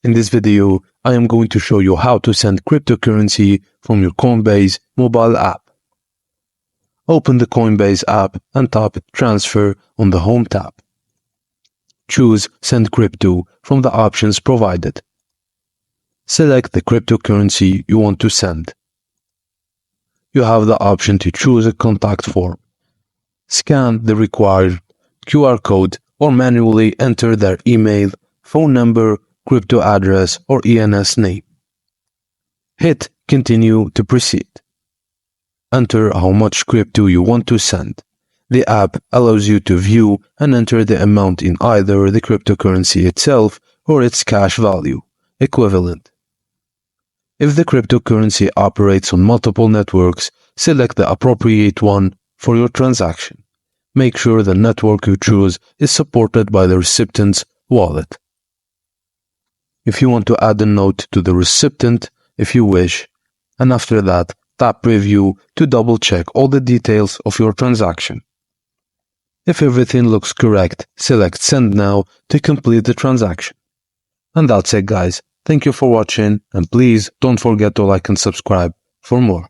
In this video, I am going to show you how to send cryptocurrency from your Coinbase mobile app. Open the Coinbase app and tap Transfer on the Home tab. Choose Send Crypto from the options provided. Select the cryptocurrency you want to send. You have the option to choose a contact form. Scan the required QR code or manually enter their email, phone number, crypto address, or ENS name. Hit Continue to proceed. Enter how much crypto you want to send. The app allows you to view and enter the amount in either the cryptocurrency itself or its cash value equivalent. If the cryptocurrency operates on multiple networks, select the appropriate one for your transaction. Make sure the network you choose is supported by the recipient's wallet. If you want to add a note to the recipient, if you wish, and after that, tap Preview to double-check all the details of your transaction. If everything looks correct, select Send Now to complete the transaction. And that's it, guys. Thank you for watching, and please don't forget to like and subscribe for more.